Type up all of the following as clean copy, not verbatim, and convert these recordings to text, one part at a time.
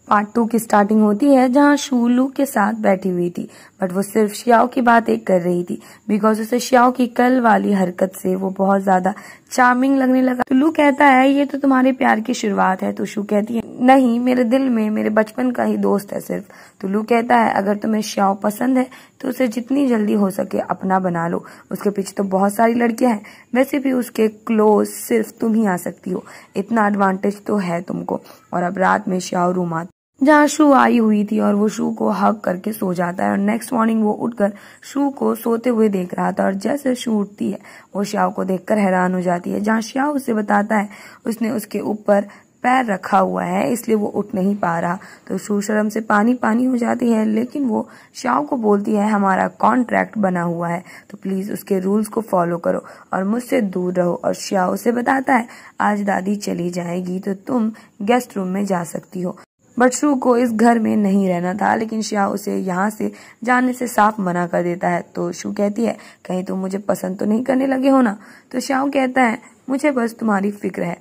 Part 2 की starting होती है जहाँ शू लू के साथ बैठी हुई थी, बट वो सिर्फ शियाओ की बातें कर रही थी बिकॉज उसे शियाओ की कल वाली हरकत से वो बहुत ज्यादा चार्मिंग लगने लगा। तो लू कहता है ये तो तुम्हारे प्यार की शुरुआत है। तो शू कहती है नहीं, मेरे दिल में मेरे बचपन का ही दोस्त है सिर्फ। तो लू कहता है अगर तुम्हें शियाओ पसंद है तो उसे जितनी जल्दी हो सके अपना बना लो, उसके पीछे तो बहुत सारी लड़कियां हैं, वैसे भी उसके क्लोज सिर्फ तुम ही आ सकती हो, इतना एडवांटेज तो है तुमको। और अब रात में शियाओ रूम आता जहाँ शू आई हुई थी और वो शू को हग करके सो जाता है और नेक्स्ट मॉर्निंग वो उठकर शू को सोते हुए देख रहा था और जैसे शू उठती है वो शियाओ को देखकर हैरान हो जाती है। जहाँ शियाओ उसे बताता है उसने उसके ऊपर पैर रखा हुआ है इसलिए वो उठ नहीं पा रहा। तो शू शर्म से पानी पानी हो जाती है, लेकिन वो शियाओ को बोलती है हमारा कॉन्ट्रैक्ट बना हुआ है तो प्लीज उसके रूल्स को फॉलो करो और मुझसे दूर रहो। और शियाओ उसे बताता है आज दादी चली जाएगी तो तुम गेस्ट रूम में जा सकती हो। बट शू को इस घर में नहीं रहना था, लेकिन शियाओ उसे यहाँ से जाने से साफ मना कर देता है। तो शू कहती है कहीं तुम मुझे पसंद तो नहीं करने लगे हो ना। तो शियाओ कहता है मुझे बस तुम्हारी फिक्र है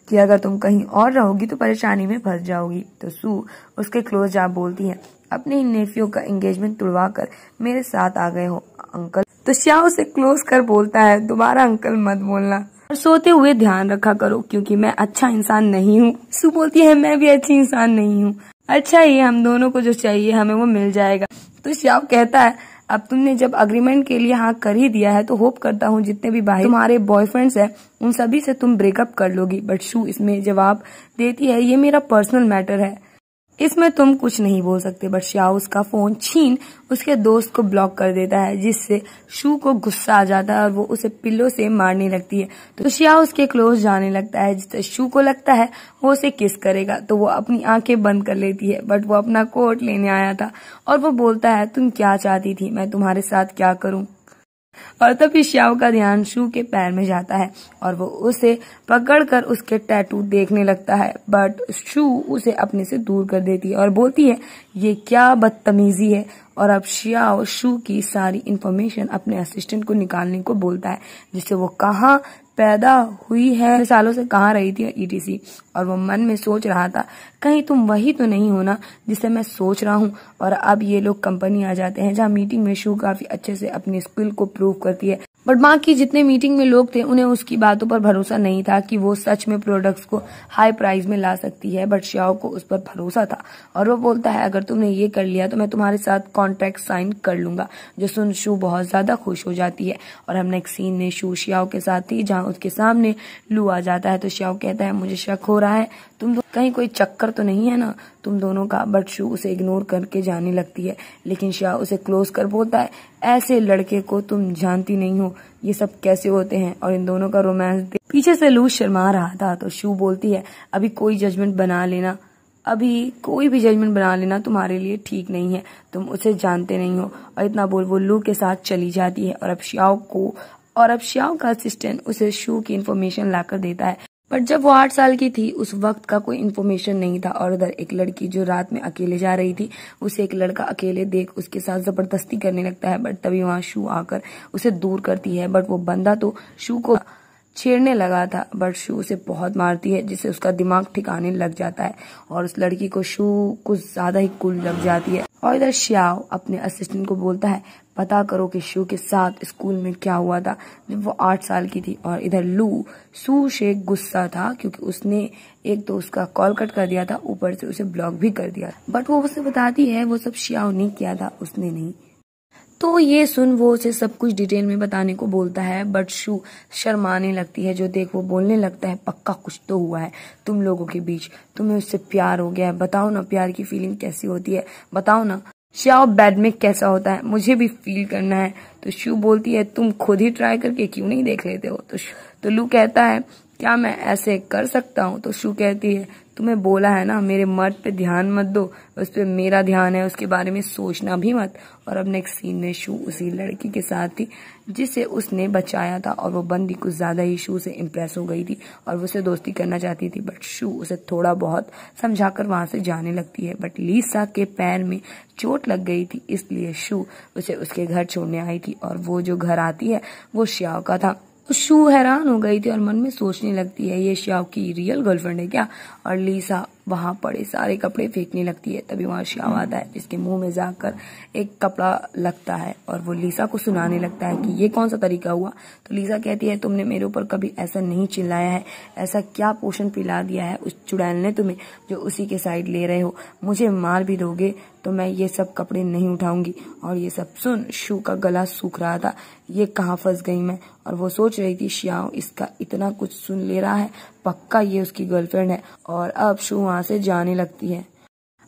कि अगर तुम कहीं और रहोगी तो परेशानी में फंस जाओगी। तो शू उसके क्लोज जा बोलती है अपने नेफ्यू का एंगेजमेंट तुड़वा कर मेरे साथ आ गए हो अंकल। तो शियाओ उसे क्लोज कर बोलता है दोबारा अंकल मत बोलना और सोते हुए ध्यान रखा करो क्योंकि मैं अच्छा इंसान नहीं हूँ। शू बोलती है मैं भी अच्छी इंसान नहीं हूँ। अच्छा ही हम दोनों को जो चाहिए हमें वो मिल जाएगा। तो शियाओ कहता है अब तुमने जब अग्रीमेंट के लिए हाँ कर ही दिया है तो होप करता हूँ जितने भी भाई तुम्हारे बॉयफ्रेंड्स हैं उन सभी से तुम ब्रेकअप कर लोगी। बट शू इसमें जवाब देती है ये मेरा पर्सनल मैटर है, इसमें तुम कुछ नहीं बोल सकते। बट शियाओ उसका फोन छीन उसके दोस्त को ब्लॉक कर देता है जिससे शू को गुस्सा आ जाता है और वो उसे पिल्लों से मारने लगती है। तो शियाओ उसके क्लोज जाने लगता है जिससे शू को लगता है वो उसे किस करेगा। तो वो अपनी आंखें बंद कर लेती है, बट वो अपना कोट लेने आया था और वो बोलता है तुम क्या चाहती थी, मैं तुम्हारे साथ क्या करूं। और तभी शियाओ का ध्यान शू के पैर में जाता है और वो उसे पकड़कर उसके टैटू देखने लगता है, बट शू उसे अपने से दूर कर देती है और बोलती है ये क्या बदतमीजी है। और अब शियाओ शू की सारी इंफॉर्मेशन अपने असिस्टेंट को निकालने को बोलता है जिससे वो कहाँ पैदा हुई है, सालों से कहाँ रही थी ETC। और वो मन में सोच रहा था कहीं तुम वही तो नहीं हो ना जिसे मैं सोच रहा हूँ। और अब ये लोग कंपनी आ जाते हैं जहाँ मीटिंग में शू काफी अच्छे से अपनी स्किल को प्रूव करती है, बट बाकी जितने मीटिंग में लोग थे उन्हें उसकी बातों पर भरोसा नहीं था कि वो सच में प्रोडक्ट्स को हाई प्राइस में ला सकती है। बट शियाओ को उस पर भरोसा था और वो बोलता है अगर तुमने ये कर लिया तो मैं तुम्हारे साथ कॉन्ट्रैक्ट साइन कर लूंगा। जो सुन शू बहुत ज्यादा खुश हो जाती है। और हम नेक्स्ट सीन में शू शियाओ के साथ थी जहाँ उसके सामने लू आ जाता है। तो शियाओ कहता है मुझे शक हो रहा है तुम कहीं कोई चक्कर तो नहीं है ना तुम दोनों का। बट शू उसे इग्नोर करके जाने लगती है, लेकिन शियाओ उसे क्लोज कर बोलता है ऐसे लड़के को तुम जानती नहीं हो, ये सब कैसे होते हैं। और इन दोनों का रोमांस पीछे से लू शर्मा रहा था। तो शू बोलती है अभी कोई भी जजमेंट बना लेना तुम्हारे लिए ठीक नहीं है, तुम उसे जानते नहीं हो। और इतना बोल वो लू के साथ चली जाती है। और अब शियाओ का असिस्टेंट उसे शू की इन्फॉर्मेशन लाकर देता है, बट जब वो 8 साल की थी उस वक्त का कोई इन्फॉर्मेशन नहीं था। और उधर एक लड़की जो रात में अकेले जा रही थी उसे एक लड़का अकेले देख उसके साथ जबरदस्ती करने लगता है, बट तभी वहां शू आकर उसे दूर करती है। बट वो बंदा तो शू को छेड़ने लगा था, बट शू उसे बहुत मारती है जिससे उसका दिमाग ठिकाने लग जाता है और उस लड़की को शू कुछ ज्यादा ही कूल लग जाती है। और इधर शियाओ अपने असिस्टेंट को बोलता है पता करो कि शू के साथ स्कूल में क्या हुआ था जब वो 8 साल की थी। और इधर लू शू से गुस्सा था क्योंकि उसने एक तो उसका कॉल कट कर दिया था, ऊपर से उसे ब्लॉक भी कर दिया, बट वो उसे बताती है वो सब शियाओ ने किया था, उसने नहीं। तो ये सुन वो उसे सब कुछ डिटेल में बताने को बोलता है, बट शू शर्माने लगती है। जो देख वो बोलने लगता है पक्का कुछ तो हुआ है तुम लोगों के बीच, तुम्हें उससे प्यार हो गया है, बताओ ना प्यार की फीलिंग कैसी होती है, बताओ ना शियाओ बेड में कैसा होता है, मुझे भी फील करना है। तो शू बोलती है तुम खुद ही ट्राई करके क्यों नहीं देख लेते हो। तो लू कहता है क्या मैं ऐसे कर सकता हूँ। तो शू कहती है तुम्हें बोला है ना मेरे मर्द पे ध्यान मत दो, उस पे मेरा ध्यान है, उसके बारे में सोचना भी मत। और अब नेक्स्ट सीन में शू उसी लड़की के साथ थी जिसे उसने बचाया था और वो बंदी कुछ ज्यादा ही शू से इम्प्रेस हो गई थी और वो उसे दोस्ती करना चाहती थी, बट शू उसे थोड़ा बहुत समझाकर वहां से जाने लगती है। बट लीसा के पैर में चोट लग गई थी इसलिए शू उसे उसके घर छोड़ने आई थी और वो जो घर आती है वो शियाओ का था। तो शू हैरान हो गई थी और मन में सोचने लगती है ये शियाओ की रियल गर्लफ्रेंड है क्या। और लीसा वहां पड़े सारे कपड़े फेंकने लगती है। तभी वहां श्याओ आता है जिसके मुंह में जाकर एक कपड़ा लगता है और वो लीसा को सुनाने लगता है कि ये कौन सा तरीका हुआ। तो लीसा कहती है तुमने मेरे ऊपर कभी ऐसा नहीं चिल्लाया है, ऐसा क्या पोषण पिला दिया है उस चुड़ैल ने तुम्हें जो उसी के साइड ले रहे हो, मुझे मार भी दोगे तो मैं ये सब कपड़े नहीं उठाऊंगी। और ये सब सुन शू का गला सूख रहा था, ये कहाँ फंस गई मैं। और वो सोच रही थी श्याओ इसका इतना कुछ सुन ले रहा है, पक्का ये उसकी गर्लफ्रेंड है। और अब शू वहां से जाने लगती है,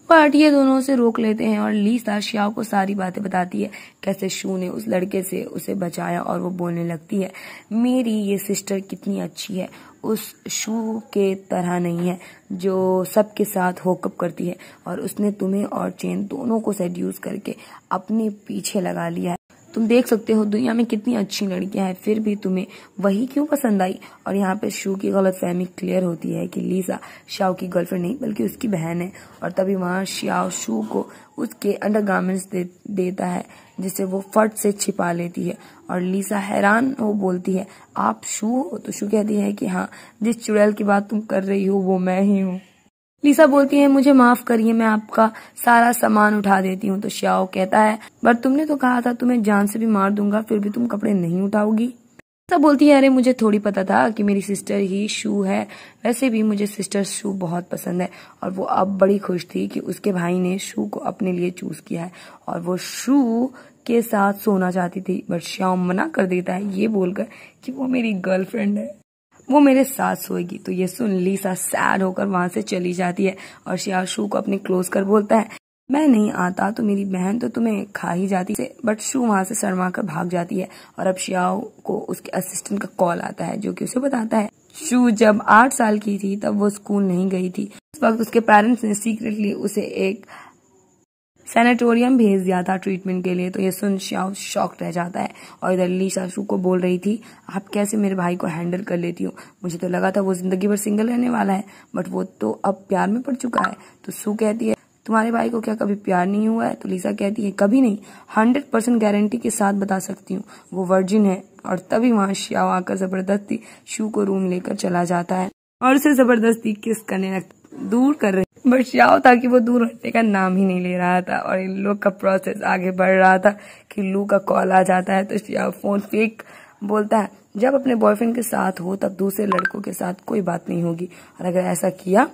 बट ये दोनों उसे रोक लेते हैं और लीसा श्याओ को सारी बातें बताती है कैसे शू ने उस लड़के से उसे बचाया। और वो बोलने लगती है मेरी ये सिस्टर कितनी अच्छी है, उस शू के तरह नहीं है जो सबके साथ होकअप करती है। और उसने तुम्हें और चेन दोनों को सेड्यूस करके अपने पीछे लगा लिया है। तुम देख सकते हो दुनिया में कितनी अच्छी लड़कियां हैं, फिर भी तुम्हें वही क्यों पसंद आई। और यहाँ पे शू की गलतफहमी क्लियर होती है कि लीसा श्याओ की गर्लफ्रेंड नहीं बल्कि उसकी बहन है। और तभी वहाँ श्याओ शू को उसके अंडरगारमेंट्स देता है जिसे वो फट से छिपा लेती है। और लीसा हैरान हो बोलती है आप शू हो? तो शू कहती है कि हाँ, जिस चुड़ैल की बात तुम कर रही हो वो मैं ही हूँ। लीसा बोलती है मुझे माफ करिए, मैं आपका सारा सामान उठा देती हूँ। तो श्याओ कहता है बट तुमने तो कहा था तुम्हें जान से भी मार दूंगा, फिर भी तुम कपड़े नहीं उठाओगी। लीसा बोलती है अरे मुझे थोड़ी पता था कि मेरी सिस्टर ही शू है, वैसे भी मुझे सिस्टर शू बहुत पसंद है। और वो अब बड़ी खुश थी कि उसके भाई ने शू को अपने लिए चूज किया है और वो शू के साथ सोना चाहती थी। बट श्याओ मना कर देता है ये बोलकर कि वो मेरी गर्लफ्रेंड है, वो मेरे साथ सोएगी। तो ये सुन लीसा सैड होकर वहां से चली जाती है और श्याओ शू को अपने क्लोज कर बोलता है मैं नहीं आता तो मेरी बहन तो तुम्हें खा ही जाती है। बट शू वहां से शर्मा कर भाग जाती है। और अब श्याओ को उसके असिस्टेंट का कॉल आता है जो कि उसे बताता है शू जब 8 साल की थी तब वो स्कूल नहीं गई थी। उस वक्त उसके पेरेंट्स ने सीक्रेटली उसे एक सैनिटोरियम भेज दिया था ट्रीटमेंट के लिए। तो ये सुन श्याओ शॉक रह जाता है। और इधर लीसा शू को बोल रही थी आप कैसे मेरे भाई को हैंडल कर लेती हो, मुझे तो लगा था वो जिंदगी भर सिंगल रहने वाला है, बट वो तो अब प्यार में पड़ चुका है। तो शू कहती है तुम्हारे भाई को क्या कभी प्यार नहीं हुआ है? तो लीसा कहती है कभी नहीं, 100% गारंटी के साथ बता सकती हूँ, वो वर्जिन है। और तभी वहां श्याओ आकर जबरदस्ती शू को रूम लेकर चला जाता है और उसे जबरदस्ती किस करने दूर कर रही। बट श्याओ था कि वो दूर हटने का नाम ही नहीं ले रहा था और इन लोग का प्रोसेस आगे बढ़ रहा था कि लू का कॉल आ जाता है। तो श्याओ फोन फेंक बोलता है जब अपने बॉयफ्रेंड के साथ हो तब दूसरे लड़कों के साथ कोई बात नहीं होगी और अगर ऐसा किया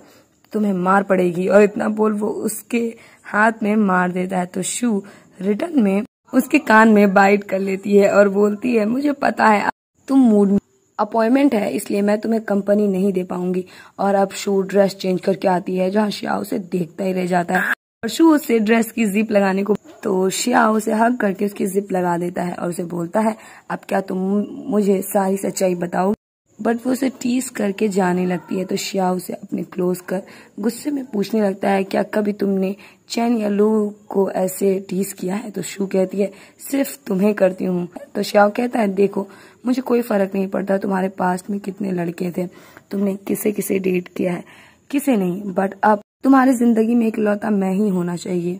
तुम्हें मार पड़ेगी। और इतना बोल वो उसके हाथ में मार देता है। तो शू रिटर्न में उसके कान में बाइट कर लेती है और बोलती है मुझे पता है तुम मूड में अपॉइंटमेंट है इसलिए मैं तुम्हें कंपनी नहीं दे पाऊंगी। और अब शू ड्रेस चेंज करके आती है जहाँ श्याओ उसे देखता ही रह जाता है और शू उससे ड्रेस की जिप लगाने को तो श्याओ उसे हग करके उसकी जिप लगा देता है और उसे बोलता है अब क्या तुम मुझे सारी सच्चाई बताओ। बट वो उसे टीज करके जाने लगती है। तो श्याओ उसे अपने क्लोज कर गुस्से में पूछने लगता है क्या कभी तुमने चैन या लू को ऐसे टीज किया है? तो शू कहती है सिर्फ तुम्हें करती हूँ। तो श्याओ कहता है देखो मुझे कोई फर्क नहीं पड़ता तुम्हारे पास में कितने लड़के थे, तुमने किसे किसे डेट किया है, किसे नहीं, बट अब तुम्हारी जिंदगी में इकलौता मैं ही होना चाहिए।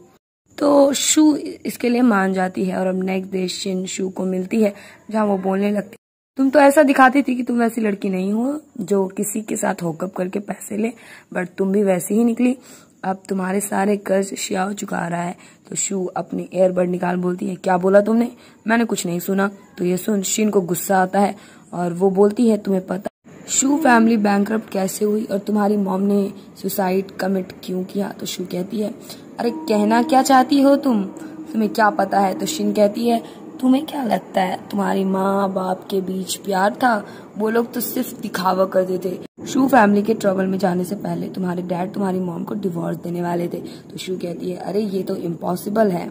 तो शू इसके लिए मान जाती है और अब नेक्स्ट डे शिन शू को मिलती है जहाँ वो बोलने लगती तुम तो ऐसा दिखाती थी कि तुम वैसी लड़की नहीं हो जो किसी के साथ होकअप करके पैसे ले, बट तुम भी वैसी ही निकली, अब तुम्हारे सारे कर्ज श्याओ चुका रहा है। तो शू अपनी एयरबड निकाल बोलती है क्या बोला तुमने, मैंने कुछ नहीं सुना। तो ये सुन शिन को गुस्सा आता है और वो बोलती है तुम्हें पता शू फैमिली बैंकरप्ट कैसे हुई और तुम्हारी मॉम ने सुसाइड कमिट क्यों किया? तो शू कहती है अरे कहना क्या चाहती हो तुम्हें क्या पता है? तो शिन कहती है तुम्हें क्या लगता है तुम्हारी माँ बाप के बीच प्यार था, वो लोग तो सिर्फ दिखावा करते थे। शू फैमिली के ट्रबल में जाने से पहले तुम्हारे डैड तुम्हारी मॉम को डिवोर्स देने वाले थे। तो शू कहती है अरे ये तो इम्पॉसिबल है,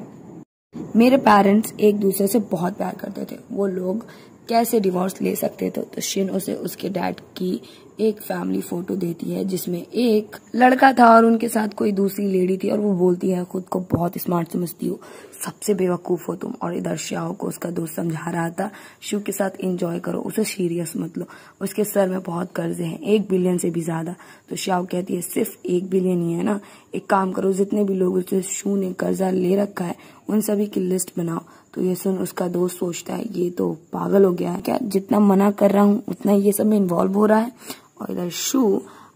मेरे पेरेंट्स एक दूसरे से बहुत प्यार करते थे, वो लोग कैसे डिवोर्स ले सकते थे? तो शिन उसे उसके डैड की एक फैमिली फोटो देती है जिसमें एक लड़का था और उनके साथ कोई दूसरी लेडी थी और वो बोलती है खुद को बहुत स्मार्ट समझती हो, सबसे बेवकूफ हो तुम। और इधर श्याओ को उसका दोस्त समझा रहा था शू के साथ एंजॉय करो, उसे सीरियस मत लो, उसके सर में बहुत कर्जे हैं 1 बिलियन से भी ज्यादा। तो श्याओ कहती है सिर्फ 1 बिलियन ही है ना, एक काम करो जितने भी लोगों से शू ने कर्जा ले रखा है उन सभी की लिस्ट बनाओ। तो ये सुन उसका दोस्त सोचता है ये तो पागल हो गया है क्या, जितना मना कर रहा हूँ उतना ये सब में इन्वॉल्व हो रहा है। और इधर शू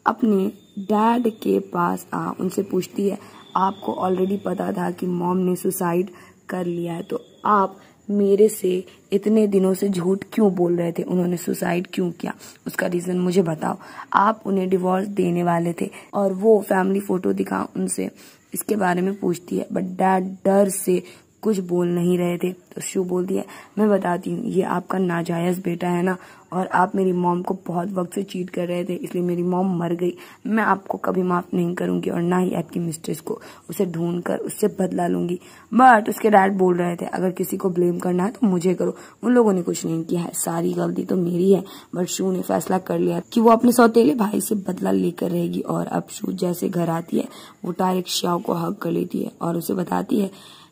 अपने डैड के पास उनसे पूछती है, आपको ऑलरेडी पता था कि मॉम ने सुसाइड कर लिया है, तो आप मेरे से इतने दिनों से झूठ क्यों बोल रहे थे? उन्होंने सुसाइड क्यों किया? उसका रीज़न मुझे बताओ। आप उन्हें डिवोर्स देने वाले थे और वो फैमिली फ़ोटो दिखा उनसे इसके बारे में पूछती है, बट डैड डर से कुछ बोल नहीं रहे थे। तो शू बोलती है, मैं बताती हूँ, ये आपका नाजायज़ बेटा है ना, और आप मेरी मॉम को बहुत वक्त से चीट कर रहे थे, इसलिए मेरी मॉम मर गई। मैं आपको कभी माफ़ नहीं करूँगी और ना ही आपकी मिस्ट्रेस को। उसे ढूंढ कर उससे बदला लूँगी। बट उसके डैड बोल रहे थे, अगर किसी को ब्लेम करना है तो मुझे करो, उन लोगों ने कुछ नहीं किया है, सारी गलती तो मेरी है। बट शू ने फैसला कर लिया कि वो अपने सौतेले भाई से बदला लेकर रहेगी। और अब शू जैसे घर आती है, वो डायरेक्ट श्याओ को हक कर लेती है और उसे बताती है,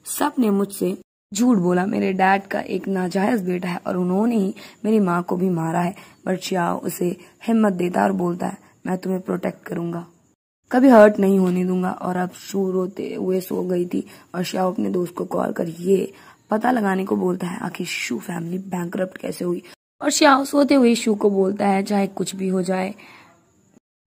सब ने मुझसे झूठ बोला, मेरे डैड का एक नाजायज बेटा है और उन्होंने ही मेरी माँ को भी मारा है। बट श्याओ उसे हिम्मत देता और बोलता है, मैं तुम्हें प्रोटेक्ट करूंगा, कभी हर्ट नहीं होने दूंगा। और अब शू रोते हुए सो गई थी और श्याओ अपने दोस्त को कॉल कर ये पता लगाने को बोलता है आखिर शू फैमिली बैंकरप्ट कैसे हुई। और श्याओ सोते हुए शू को बोलता है, चाहे कुछ भी हो जाए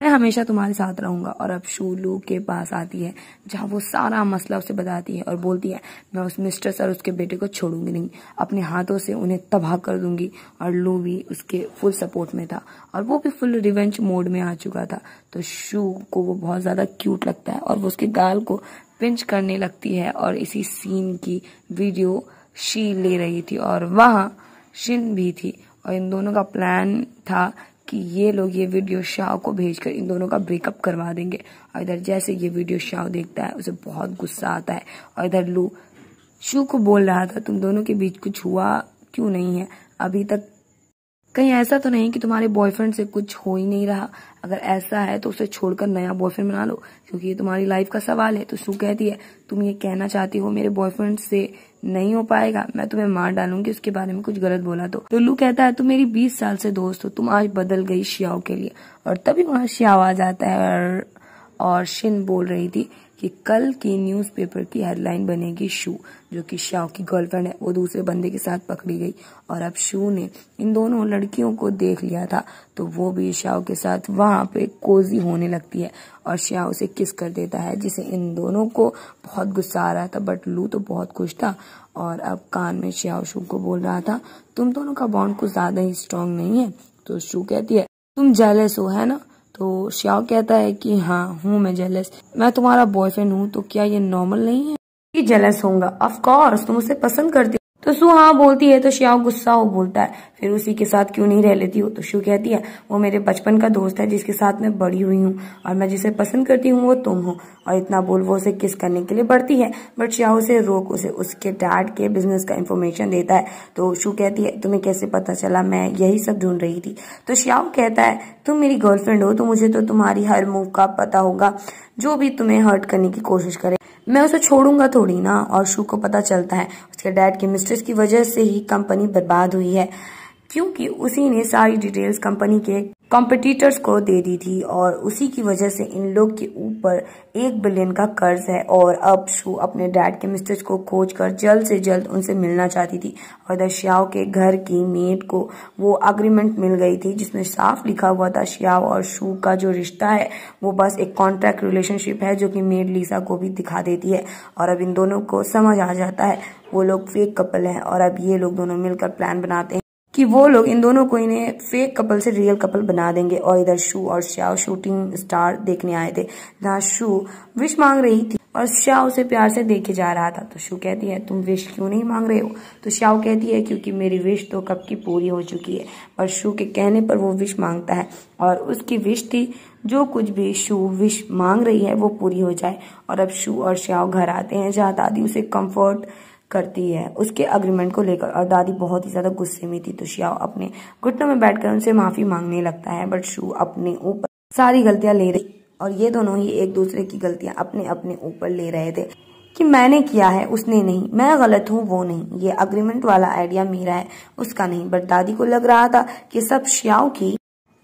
मैं हमेशा तुम्हारे साथ रहूंगा। और अब शू लू के पास आती है, जहाँ वो सारा मसला उसे बताती है और बोलती है, मैं उस मिस्टर और उसके बेटे को छोड़ूंगी नहीं, अपने हाथों से उन्हें तबाह कर दूंगी। और लू भी उसके फुल सपोर्ट में था और वो भी फुल रिवेंज मोड में आ चुका था। तो शू को वो बहुत ज्यादा क्यूट लगता है और वो उसके गाल को पिंच करने लगती है। और इसी सीन की वीडियो शी ले रही थी और वहाँ शिन भी थी और इन दोनों का प्लान था कि ये लोग ये वीडियो शाओ को भेजकर इन दोनों का ब्रेकअप करवा देंगे। और इधर जैसे ये वीडियो शाओ देखता है उसे बहुत गुस्सा आता है और इधर लू शू को बोल रहा था, तुम दोनों के बीच कुछ हुआ क्यों नहीं है अभी तक? कहीं ऐसा तो नहीं कि तुम्हारे बॉयफ्रेंड से कुछ हो ही नहीं रहा? अगर ऐसा है तो उसे छोड़कर नया बॉयफ्रेंड बना लो, क्योंकि ये तुम्हारी लाइफ का सवाल है। तो शू कहती है, तुम ये कहना चाहती हो मेरे बॉयफ्रेंड से नहीं हो पाएगा, मैं तुम्हें मार डालूंगी उसके बारे में कुछ गलत बोला तो लू कहता है, तुम मेरी 20 साल से दोस्त हो, तुम आज बदल गई श्याओ के लिए। और तभी वहां श्याओ आ जाता है और शिन बोल रही थी कि कल की न्यूज़पेपर की हेडलाइन बनेगी शू, जो कि श्याओ की गर्लफ्रेंड है, वो दूसरे बंदे के साथ पकड़ी गई। और अब शू ने इन दोनों लड़कियों को देख लिया था तो वो भी श्याओ के साथ वहां पे कोजी होने लगती है और श्याओ उसे किस कर देता है, जिसे इन दोनों को बहुत गुस्सा आ रहा था। बट लू तो बहुत खुश था और अब कान में श्याओ शू को बोल रहा था, तुम दोनों का बॉन्ड कुछ ज्यादा ही स्ट्रांग नहीं है? तो शू कहती है, तुम जेलस हो है ना? तो श्याओ कहता है कि हाँ हूँ मैं जेलस, मैं तुम्हारा बॉयफ्रेंड हूँ, तो क्या ये नॉर्मल नहीं है कि जेलस होऊंगा? ऑफ कोर्स तुम उसे पसंद करती हो। तो शू हाँ बोलती है तो श्याओ गुस्सा हो बोलता है, फिर उसी के साथ क्यों नहीं रह लेती हो? तो शू कहती है, वो मेरे बचपन का दोस्त है जिसके साथ मैं बड़ी हुई हूँ और मैं जिसे पसंद करती हूँ वो तुम हो। और इतना बोल वो उसे किस करने के लिए बढ़ती है, बट श्याओ उसे रोक उसे उसके डैड के बिजनेस का इन्फॉर्मेशन देता है। तो शू कहती है, तुम्हें कैसे पता चला? मैं यही सब ढूंढ रही थी। तो श्याओ कहता है, तुम मेरी गर्लफ्रेंड हो तो मुझे तो तुम्हारी हर मूव का पता होगा, जो भी तुम्हें हर्ट करने की कोशिश करे मैं उसे छोड़ूंगा थोड़ी ना। और शू को पता चलता है उसके डैड की मिस्ट्रेस की वजह से ही कंपनी बर्बाद हुई है, क्योंकि उसी ने सारी डिटेल्स कंपनी के कॉम्पिटिटर्स को दे दी थी और उसी की वजह से इन लोग के ऊपर 1 बिलियन का कर्ज है। और अब शू अपने डैड के मिस्ट्रेस को खोजकर जल्द से जल्द उनसे मिलना चाहती थी। और इधर श्याओ के घर की मेड को वो अग्रीमेंट मिल गई थी जिसमें साफ लिखा हुआ था श्याओ और शू का जो रिश्ता है वो बस एक कॉन्ट्रैक्ट रिलेशनशिप है, जो कि मेड लीसा को भी दिखा देती है। और अब इन दोनों को समझ आ जाता है वो लोग फेक कपल हैं और अब ये लोग दोनों मिलकर प्लान बनाते हैं कि वो लोग इन दोनों को इन्हें फेक कपल से रियल कपल बना देंगे। और इधर शू और श्याओ शूटिंग स्टार देखने आए थे, जहाँ शू विश मांग रही थी और श्याओ उसे प्यार से देखे जा रहा था। तो शू कहती है, तुम विश क्यों नहीं मांग रहे हो? तो श्याओ कहती है, क्योंकि मेरी विश तो कब की पूरी हो चुकी है। और शू के कहने पर वो विश मांगता है और उसकी विश थी जो कुछ भी शू विश मांग रही है वो पूरी हो जाए। और अब शू और श्याओ घर आते हैं, जहाँ दादी उसे कम्फर्ट करती है उसके अग्रीमेंट को लेकर और दादी बहुत ही ज्यादा गुस्से में थी। तो श्याओ अपने घुटनों में बैठकर उनसे माफी मांगने लगता है, बट शू अपने ऊपर सारी गलतियां ले रही और ये दोनों ही एक दूसरे की गलतियां अपने अपने ऊपर ले रहे थे कि मैंने किया है उसने नहीं, मैं गलत हूँ वो नहीं, ये अग्रीमेंट वाला आइडिया मेरा है उसका नहीं। बट दादी को लग रहा था कि सब श्याओ की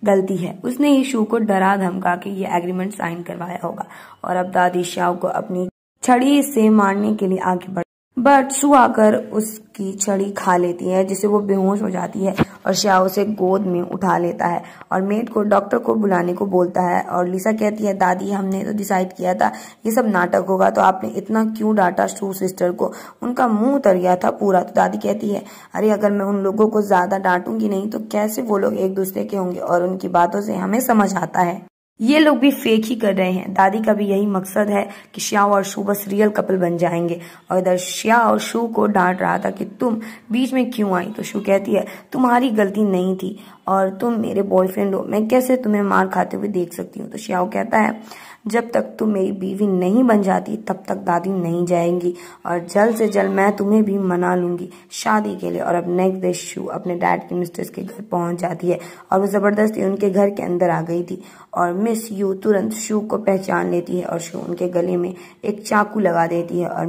गलती है, उसने ही शू को डरा धमका के ये एग्रीमेंट साइन करवाया होगा। और अब दादी श्याओ को अपनी छड़ी से मारने के लिए आगे बढ़, बट शू आकर उसकी छड़ी खा लेती है जिससे वो बेहोश हो जाती है और श्याओ उसे गोद में उठा लेता है और मेड को डॉक्टर को बुलाने को बोलता है। और लिसा कहती है दादी हमने तो डिसाइड किया था ये सब नाटक होगा, तो आपने इतना क्यों डांटा शू सिस्टर को, उनका मुंह उतर गया था पूरा। तो दादी कहती है अरे अगर मैं उन लोगों को ज्यादा डांटूंगी नहीं तो कैसे वो लोग एक दूसरे के होंगे, और उनकी बातों से हमें समझ आता है ये लोग भी फेक ही कर रहे हैं। दादी का भी यही मकसद है कि श्याओ और शू बस रियल कपल बन जाएंगे। और इधर श्याओ शू को डांट रहा था कि तुम बीच में क्यों आई। तो शू कहती है तुम्हारी गलती नहीं थी और तुम मेरे बॉयफ्रेंड हो, मैं कैसे तुम्हें मार खाते हुए देख सकती हूँ। तो श्याओ कहता है जब तक तुम मेरी बीवी नहीं बन जाती तब तक दादी नहीं जाएंगी, और जल्द से जल्द मैं तुम्हें भी मना लूंगी शादी के लिए। और अब नेक्स्ट डे शू अपने डैड की मिस्ट्रेस के घर पहुंच जाती है और वो जबरदस्ती उनके घर के अंदर आ गई थी। और मिस यू तुरंत शू को पहचान लेती है और शू उनके गले में एक चाकू लगा देती है। और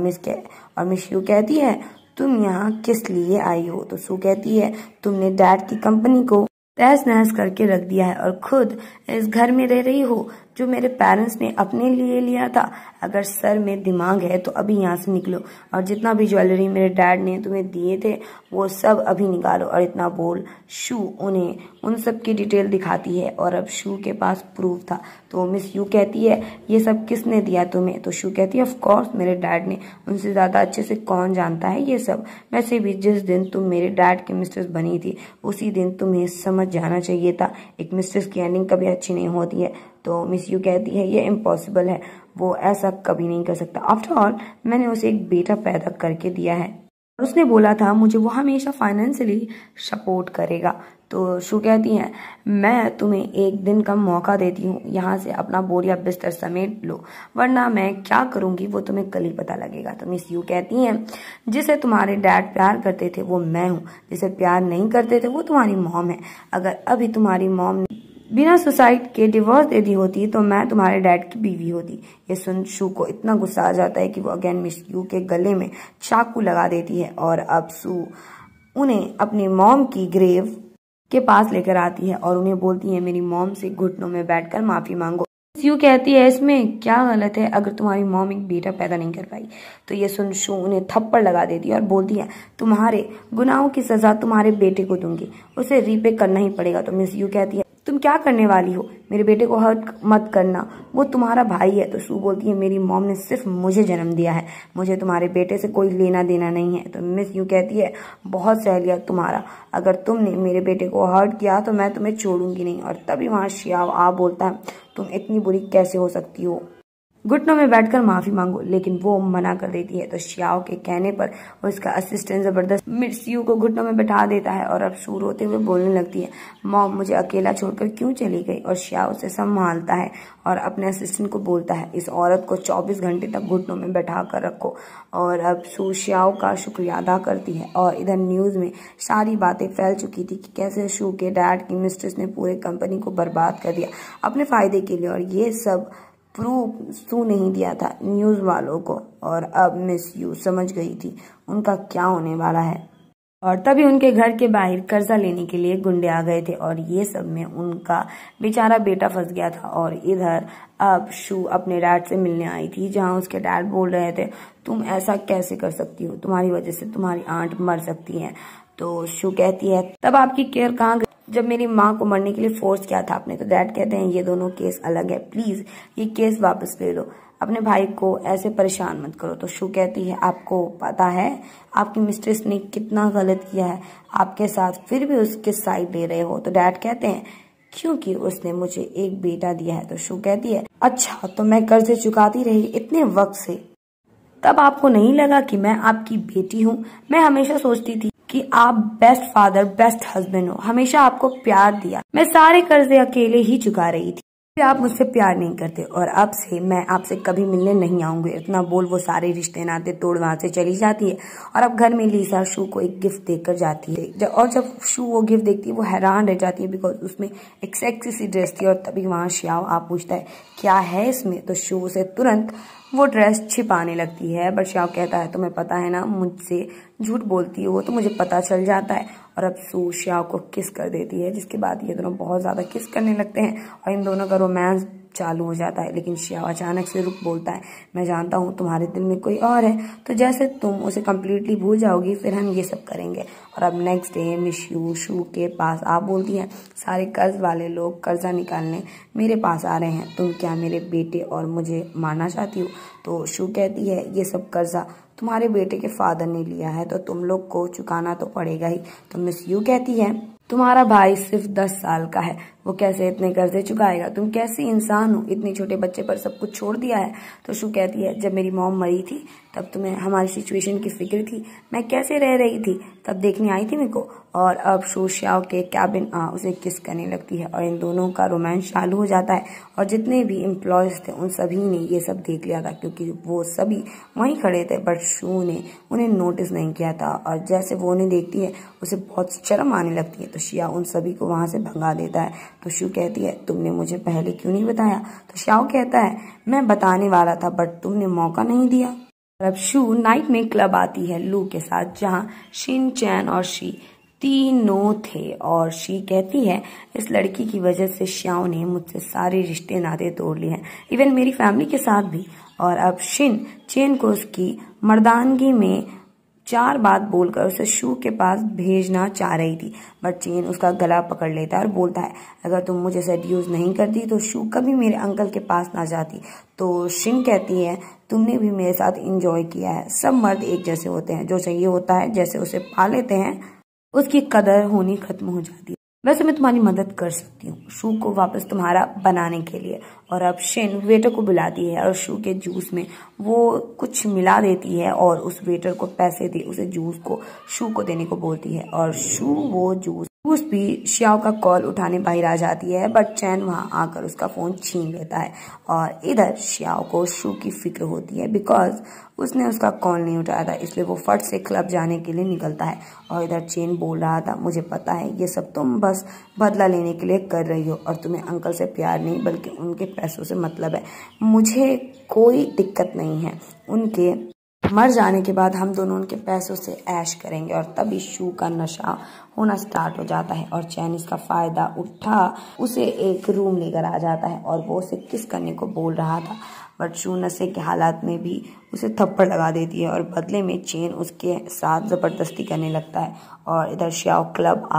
मिस यू कहती है तुम यहाँ किस लिए आई हो। तो शू कहती है तुमने डैड की कंपनी को तहस नहस करके रख दिया है और खुद इस घर में रह रही हो जो मेरे पेरेंट्स ने अपने लिए लिया था। अगर सर में दिमाग है तो अभी यहाँ से निकलो, और जितना भी ज्वेलरी मेरे डैड ने तुम्हें दिए थे वो सब अभी निकालो। और इतना बोल शू उन्हें उन सब की डिटेल दिखाती है और अब शू के पास प्रूफ था। तो मिस यू कहती है ये सब किसने दिया तुम्हें। तो शू कहती है ऑफ कोर्स मेरे डैड ने, उनसे ज्यादा अच्छे से कौन जानता है ये सब। वैसे भी जिस दिन तुम मेरे डैड की मिस्ट्रेस बनी थी उसी दिन तुम्हें समझ जाना चाहिए था एक मिस्ट्रेस की एंडिंग कभी अच्छी नहीं होती है। तो मिस यू कहती है ये इम्पॉसिबल है, वो ऐसा कभी नहीं कर सकता। आफ्टर ऑल मैंने उसे एक बेटा पैदा करके दिया है और उसने बोला था मुझे वो हमेशा फाइनेंशियली सपोर्ट करेगा। तो शू कहती है मैं तुम्हें एक दिन का मौका देती हूँ, यहाँ से अपना बोरिया बिस्तर समेट लो वरना मैं क्या करूंगी वो तुम्हें कल ही पता लगेगा। तो मिस यू कहती है जिसे तुम्हारे डैड प्यार करते थे वो मैं हूँ, जिसे प्यार नहीं करते थे वो तुम्हारी मॉम है। अगर अभी तुम्हारी मॉम बिना सुसाइड के डिवोर्स दे दी होती तो मैं तुम्हारे डैड की बीवी होती। ये सुन शू को इतना गुस्सा आ जाता है कि वो अगेन मिस यू के गले में चाकू लगा देती है। और अब शू उन्हें अपनी मॉम की ग्रेव के पास लेकर आती है और उन्हें बोलती है मेरी मॉम से घुटनों में बैठकर माफी मांगो। यू कहती है इसमें क्या गलत है अगर तुम्हारी मॉम एक बेटा पैदा नहीं कर पाई। तो ये सुन शू उन्हें थप्पड़ लगा देती है और बोलती है तुम्हारे गुनाहों की सजा तुम्हारे बेटे को दूंगी, उसे रीपे करना ही पड़ेगा। तो मिस यू कहती है तुम क्या करने वाली हो, मेरे बेटे को हर्ट मत करना, वो तुम्हारा भाई है। तो शू बोलती है मेरी मॉम ने सिर्फ मुझे जन्म दिया है, मुझे तुम्हारे बेटे से कोई लेना देना नहीं है। तो मिस यू कहती है बहुत सहेलिया तुम्हारा, अगर तुमने मेरे बेटे को हर्ट किया तो मैं तुम्हें छोड़ूंगी नहीं। और तभी वहां श्याओ आ बोलता है तुम इतनी बुरी कैसे हो सकती हो, घुटनों में बैठकर माफी मांगो। लेकिन वो मना कर देती है। तो श्याओ के कहने पर उसका असिस्टेंट जबरदस्त मिस यू को घुटनों में बैठा देता है और अब शू रोते हुए बोलने लगती है मॉम मुझे अकेला छोड़कर क्यों चली गई। और श्याओ उसे संभालता है और अपने असिस्टेंट को बोलता है इस औरत को 24 घंटे तक घुटनों में बैठा कर रखो। और अब शू श्याओ का शुक्रिया अदा करती है। और इधर न्यूज में सारी बातें फैल चुकी थी कि कैसे शू के डैड की मिस्ट्रेस ने पूरे कंपनी को बर्बाद कर दिया अपने फायदे के लिए, और ये सब प्रूफ शू नहीं दिया था न्यूज वालों को। और अब मिस यू समझ गई थी उनका क्या होने वाला है। और तभी उनके घर के बाहर कर्जा लेने के लिए गुंडे आ गए थे और ये सब में उनका बेचारा बेटा फंस गया था। और इधर अब शू अपने डैड से मिलने आई थी जहां उसके डैड बोल रहे थे तुम ऐसा कैसे कर सकती हो, तुम्हारी वजह से तुम्हारी आंट मर सकती है। तो शू कहती है तब आपकी केयर कहाँ गई जब मेरी माँ को मरने के लिए फोर्स किया था आपने। तो डैड कहते हैं ये दोनों केस अलग है, प्लीज ये केस वापस ले लो, अपने भाई को ऐसे परेशान मत करो। तो शू कहती है आपको पता है आपकी मिस्ट्रेस ने कितना गलत किया है आपके साथ, फिर भी उसके साइड ले रहे हो। तो डैड कहते हैं क्योंकि उसने मुझे एक बेटा दिया है। तो शू कहती है अच्छा तो मैं कर्जे चुकाती रही इतने वक्त से, तब आपको नहीं लगा कि मैं आपकी बेटी हूँ। मैं हमेशा सोचती थी कि आप बेस्ट फादर बेस्ट हस्बैंड हो, हमेशा आपको प्यार दिया, मैं सारे कर्जे अकेले ही चुका रही थी, आप मुझसे प्यार नहीं करते और अब से मैं आपसे कभी मिलने नहीं आऊंगी। इतना बोल वो सारे रिश्ते नाते तोड़ वहां से चली जाती है। और अब घर में लिसा शू को एक गिफ्ट देकर जाती है और जब शू वो गिफ्ट देखती है वो हैरान रह जाती है बिकॉज उसमें एक सेक्सी सी ड्रेस थी। और तभी वहां श्याओ आप पूछता है क्या है इसमें। तो शू से तुरंत वो ड्रेस छिपाने लगती है बट श्याओ कहता है तुम्हें पता है ना मुझसे झूठ बोलती हो तो मुझे पता चल जाता है। और अब श्याओ को किस कर देती है जिसके बाद ये दोनों बहुत ज्यादा किस करने लगते हैं और इन दोनों का रोमांस चालू हो जाता है। लेकिन शियाओ अचानक से रुक बोलता है, मैं जानता हूँ तुम्हारे दिल में कोई और है, तो जैसे तुम उसे कम्प्लीटली भूल जाओगी फिर हम ये सब करेंगे। और अब नेक्स्ट डे मिस यू शू के पास आप बोलती हैं, सारे कर्ज वाले लोग कर्जा निकालने मेरे पास आ रहे हैं, तुम क्या मेरे बेटे और मुझे मारना चाहती हो? तो शू कहती है, ये सब कर्जा तुम्हारे बेटे के फादर ने लिया है तो तुम लोग को चुकाना तो पड़ेगा ही। तो मिस यू कहती है, तुम्हारा भाई सिर्फ 10 साल का है, वो कैसे इतने कर्जे चुकाएगा? तुम कैसी इंसान हो, इतने छोटे बच्चे पर सब कुछ छोड़ दिया है। तो शू कहती है, जब मेरी मॉम मरी थी तब तुम्हें हमारी सिचुएशन की फिक्र थी, मैं कैसे रह रही थी तब देखने आई थी मेरे को। और अब शू शियाओ के कैबिन उसे किस करने लगती है और इन दोनों का रोमांस चालू हो जाता है। और जितने भी एम्प्लॉयज थे उन सभी ने ये सब देख लिया था क्योंकि वो सभी वहीं खड़े थे, बट शू ने उन्हें नोटिस नहीं किया था। और जैसे वो उन्हें देखती है उसे बहुत शर्म आने लगती है, तो शियाओ उन सभी को वहां से भगा देता है। तो शू कहती है, तुमने मुझे पहले क्यों नहीं बताया? तो शियाओ कहता है, मैं बताने वाला था बट तुमने मौका नहीं दिया। अब शू नाइट में क्लब आती है लू के साथ, जहाँ शिन, चैन और शी तीनों थे। और शी कहती है, इस लड़की की वजह से शियाओ ने मुझसे सारे रिश्ते नाते तोड़ लिए हैं, इवन मेरी फैमिली के साथ भी। और अब शिन चेन को उसकी मर्दानगी में 4 बात बोलकर उसे शू के पास भेजना चाह रही थी, बट चेन उसका गला पकड़ लेता है और बोलता है, अगर तुम मुझे सेड्यूस नहीं करती तो शू कभी मेरे अंकल के पास ना जाती। तो शिन कहती है, तुमने भी मेरे साथ एंजॉय किया है, सब मर्द एक जैसे होते हैं, जो चाहिए होता है जैसे उसे पा लेते हैं उसकी कदर होनी खत्म हो जाती है। वैसे मैं तुम्हारी मदद कर सकती हूँ शू को वापस तुम्हारा बनाने के लिए। और अब शिन वेटर को बुलाती है और शू के जूस में वो कुछ मिला देती है और उस वेटर को पैसे दे उसे जूस को शू को देने को बोलती है। और शू वो जूस भी शियाओ का कॉल उठाने बाहर आ जाती है, बट चैन वहां आकर उसका फोन छीन लेता है। और इधर शियाओ को शू की फिक्र होती है बिकॉज उसने उसका कॉल नहीं उठाया था, इसलिए वो फट से क्लब जाने के लिए निकलता है। और इधर चेन बोल रहा था, मुझे पता है ये सब तुम बस बदला लेने के लिए कर रही हो और तुम्हें अंकल से प्यार नहीं बल्कि उनके पैसों से मतलब है। मुझे कोई दिक्कत नहीं है, उनके मर जाने के बाद हम दोनों उनके पैसों से ऐश करेंगे। और तभी शू का नशा होना स्टार्ट हो जाता है और चैन इसका फायदा उठा उसे एक रूम लेकर आ जाता है और वो उसे किस करने को बोल रहा था, बट शू नशे के हालात में भी उसे थप्पड़ लगा देती है और बदले में चेन उसके साथ जबरदस्ती करने लगता है। और इधर शियाओ क्लब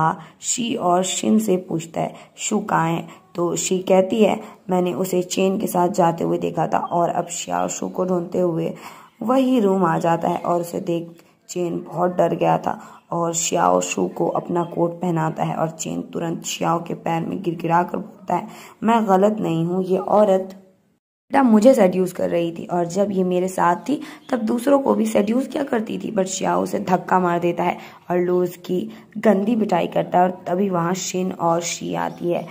शी और शिन से पूछता है, शू कहाँ है? तो शी कहती है, मैंने उसे चेन के साथ जाते हुए देखा था। और अब शियाओ शू को ढूंढते हुए वही रूम आ जाता है और उसे देख चेन बहुत डर गया था और शियाओ शू को अपना कोट पहनाता है और चेन तुरंत शियाओ के पैर में गिड़गिड़ा कर बोलता है, मैं गलत नहीं हूँ, ये औरत बेटा मुझे सेड्यूस कर रही थी और जब ये मेरे साथ थी तब दूसरों को भी सेड्यूस क्या करती थी। बट शियाओ उसे धक्का मार देता है और लूज की गंदी पिटाई करता है। और तभी वहां शिन और शी आती है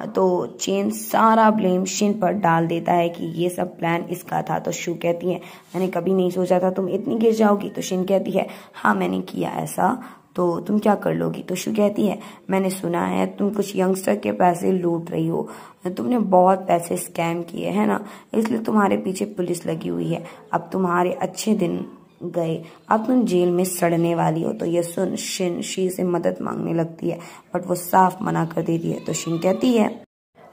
तो चेन सारा ब्लेम शिन पर डाल देता है कि ये सब प्लान इसका था। तो शू कहती है, मैंने कभी नहीं सोचा था तुम इतनी गिर जाओगी। तो शिन कहती है, हाँ मैंने किया ऐसा, तो तुम क्या कर लोगी? तो शू कहती है, मैंने सुना है तुम कुछ यंगस्टर के पैसे लूट रही हो, तुमने बहुत पैसे स्कैम किए है ना, इसलिए तुम्हारे पीछे पुलिस लगी हुई है, अब तुम्हारे अच्छे दिन गए, अब तुम जेल में सड़ने वाली हो। तो ये सुन शिन शी से मदद मांगने लगती है बट वो साफ मना कर देती है। तो शिन कहती है,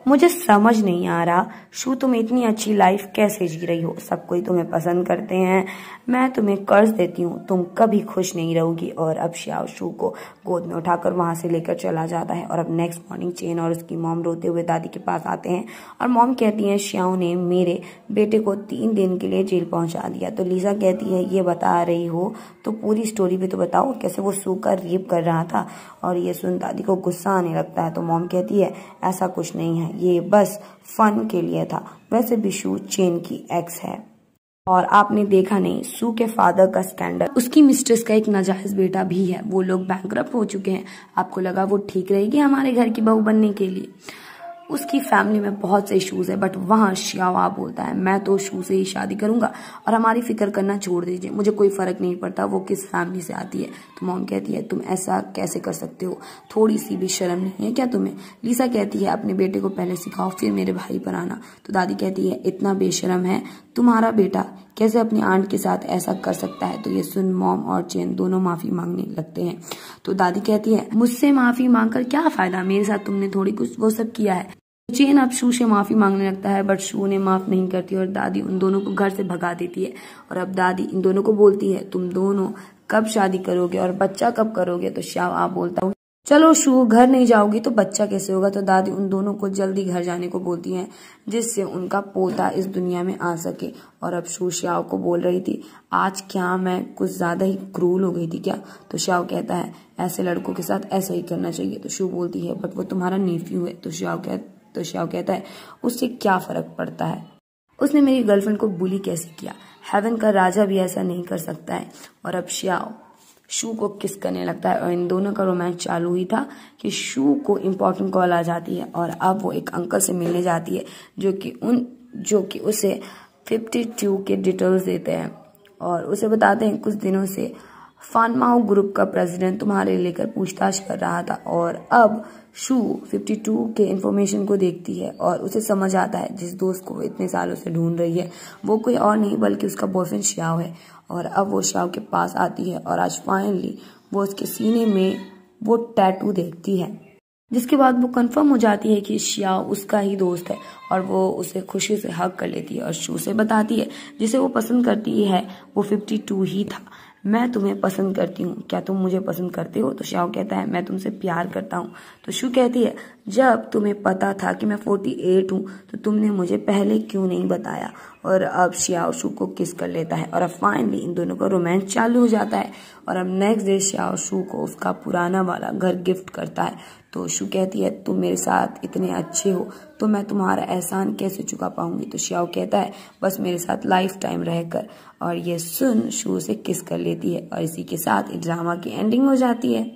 मुझे समझ नहीं आ रहा शू तुम इतनी अच्छी लाइफ कैसे जी रही हो, सब कोई तुम्हें पसंद करते हैं, मैं तुम्हें कर्ज देती हूँ, तुम कभी खुश नहीं रहोगी। और अब शियाओ शू को गोद में उठाकर वहां से लेकर चला जाता है। और अब नेक्स्ट मॉर्निंग चेन और उसकी मॉम रोते हुए दादी के पास आते हैं और मॉम कहती है, शियाओ ने मेरे बेटे को 3 दिन के लिए जेल पहुंचा दिया। तो लीजा कहती है, ये बता रही हो तो पूरी स्टोरी भी तो बताओ, कैसे वो शू का रेप कर रहा था। और ये सुन दादी को गुस्सा आने लगता है। तो मॉम कहती है, ऐसा कुछ नहीं है, ये बस फन के लिए था, वैसे भी शू चेन की एक्स है और आपने देखा नहीं शू के फादर का स्कैंडल, उसकी मिस्ट्रेस का एक नाजायज बेटा भी है, वो लोग बैंकरप्ट हो चुके हैं, आपको लगा वो ठीक रहेगी हमारे घर की बहू बनने के लिए? उसकी फैमिली में बहुत से इश्यूज है, बट वहाँ शियाओ बोलता है, मैं तो शू से ही शादी करूंगा और हमारी फिक्र करना छोड़ दीजिए, मुझे कोई फर्क नहीं पड़ता वो किस फैमिली से आती है। तो मॉम कहती है, तुम ऐसा कैसे कर सकते हो, थोड़ी सी भी शर्म नहीं है क्या तुम्हें? लीसा कहती है, अपने बेटे को पहले सिखाओ फिर मेरे भाई पर आना। तो दादी कहती है, इतना बेशरम है तुम्हारा बेटा, कैसे अपनी आंट के साथ ऐसा कर सकता है? तो ये सुन मॉम और चेन दोनों माफी मांगने लगते हैं। तो दादी कहती है, मुझसे माफी मांगकर क्या फायदा, मेरे साथ तुमने थोड़ी कुछ वो सब किया है, चेन अब शू से माफी मांगने लगता है, बट शू ने माफ नहीं करती और दादी उन दोनों को घर से भगा देती है। और अब दादी इन दोनों को बोलती है, तुम दोनों कब शादी करोगे और बच्चा कब करोगे? तो श्याओ आप बोलता हूँ, चलो शू, घर नहीं जाओगी तो बच्चा कैसे होगा? तो दादी उन दोनों को जल्दी घर जाने को बोलती हैं, जिससे उनका पोता इस दुनिया में आ सके। और अब शू श्याओ को बोल रही थी, आज क्या मैं कुछ ज्यादा ही क्रूल हो गई थी क्या? तो श्याओ कहता है, ऐसे लड़कों के साथ ऐसा ही करना चाहिए। तो शू बोलती है, बट वो तुम्हारा नेफ्यू है। तो श्याओ कहता है, उससे क्या फर्क पड़ता है? उसने मेरी गर्लफ्रेंड को बुली कैसे किया? हेवन का राजा भी ऐसा नहीं कर सकता है। और अब श्याओ शू को किस करने लगता है और इन दोनों का रोमांस चालू ही था कि शू को इम्पोर्टेंट कॉल आ जाती है और अब वो एक अंकल से मिलने जाती है जो कि उसे 52 के डिटेल्स देते हैं और उसे बताते हैं, कुछ दिनों से फानमाओ ग्रुप का प्रेसिडेंट तुम्हारे लेकर पूछताछ कर रहा था। और अब शू 52 के इन्फॉर्मेशन को देखती है और उसे समझ आता है जिस दोस्त को वो इतने सालों से ढूंढ रही है वो कोई और नहीं बल्कि उसका बॉयफ्रेंड श्याओ है। और अब वो श्याओ के पास आती है और आज फाइनली वो उसके सीने में वो टैटू देखती है, जिसके बाद वो कंफर्म हो जाती है कि श्याओ उसका ही दोस्त है और वो उसे खुशी से हग कर लेती है और शू से बताती है जिसे वो पसंद करती है वो 52 ही था। मैं तुम्हें पसंद करती हूँ, क्या तुम मुझे पसंद करते हो? तो श्याओ कहता है, मैं तुमसे प्यार करता हूँ। तो शू कहती है, जब तुम्हें पता था कि मैं 48 हूँ तो तुमने मुझे पहले क्यों नहीं बताया? और अब श्याओ शू को किस कर लेता है और अब फाइनली इन दोनों का रोमांस चालू हो जाता है। और अब नेक्स्ट डे श्याओ शू को उसका पुराना वाला घर गिफ्ट करता है। तो शू कहती है, तुम मेरे साथ इतने अच्छे हो तो मैं तुम्हारा एहसान कैसे चुका पाऊंगी? तो श्याओ कहता है, बस मेरे साथ लाइफ टाइम रहकर। और ये सुन शू से किस कर लेती है और इसी के साथ ड्रामा की एंडिंग हो जाती है।